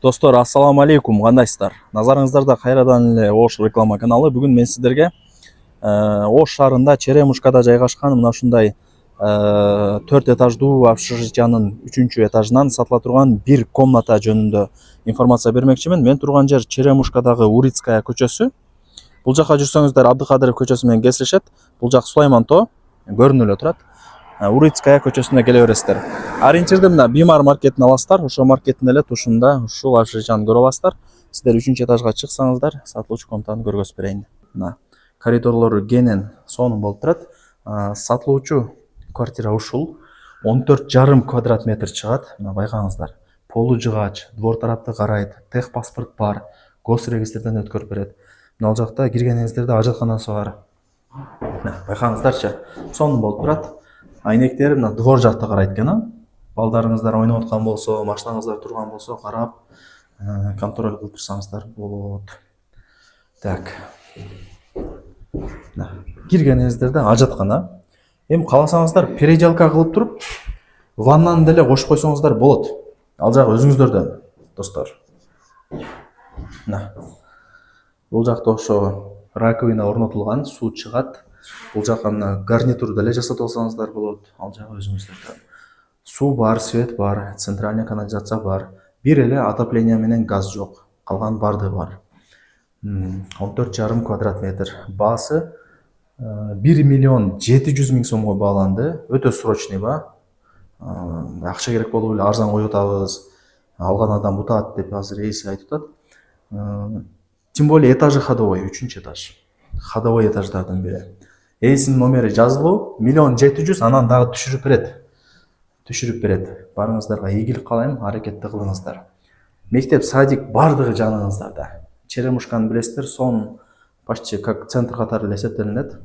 Достор, ассаламу алейкум, кандайсыздар? Назарыңыздарда кайрадан эле Ош реклама каналы. Бүгүн мен сиздерге Ош шаарында Черемушкада жайгашкан мына ушундай 4 этаждуу общежитиянын 3-этажынан сатыла турган бир комната жөнүндө информация бермекчимин. Мен турган жер Черемушкадагы Урицкая көчөсү. Бул жака жүрсөңүздөр Абдыкадыров көчөсү менен кесилишет. Бул жак Сулайман тоо көрүнүп эле турат. Урицкая көчөсүнө келе бересиздер. Ориентирди мына Бимар маркетин аласыздар. Ошо маркеттин эле тушунда ушул общежитияны көрүп аласыздар. Сиздер 3-этажга чыксаңыздар, сатылуучу комнатаны көргөзүп берейин. Мына коридорлору кенен сонун болуп турат. Сатылуучу квартира ушул 14,5 квадрат метр чыгат. Мына байкаңыздар. Полу жыгач, двор тарапты карайт, техпаспорт бар, госрегистрден өткөрүп берет. Мына ал жакта киргениңиздерде ажатканасы бар. Байкаңыздарчы, сонун болуп турат. Айнектери мына двор жакта карайт экен. Балдарыңыздар ойноп аткан болсо, машинаңыздар турган болсо, карап, контроль кылып турсаңыздар болот. Так. Киргениңиздерде ажаткана. Эми кааласаңыздар переделка кылып туруп, ваннаны деле кошуп койсоңуздар болот. Ал жагы өзүңүздөрдөн, достор. Бул жакта ошо раковина орнотулган, суу чыгат. Бул жака мына гарнитур деле жасатып алсаңыздар болот. Ал жагы өзүңүздөрдөн. Суу бар, свет бар, центральный канализация бар. Бир эле отопление менен газ жок. Калган барды бар. 14,5 квадрат метр. Баасы 1,700,000 сомго бааланды. Өтө срочный ба. Акча керек болуп эле арзан коюп атабыз. Алган адам утат деп азыр эси айтып атат. Тем более этажы ходовой, 3-этаж. Ходовой этаждардын бири. Эсинин номери жазылуу 1,700,000, анан дагы түшүрүп берет. Барыңыздарга ийгилик каалайм, аракетти кылыңыздар. Мектеп, садик бардыгы жаныңыздарда. Черемушканы билесиздер, сон почти как центр катары эле эсептелинет.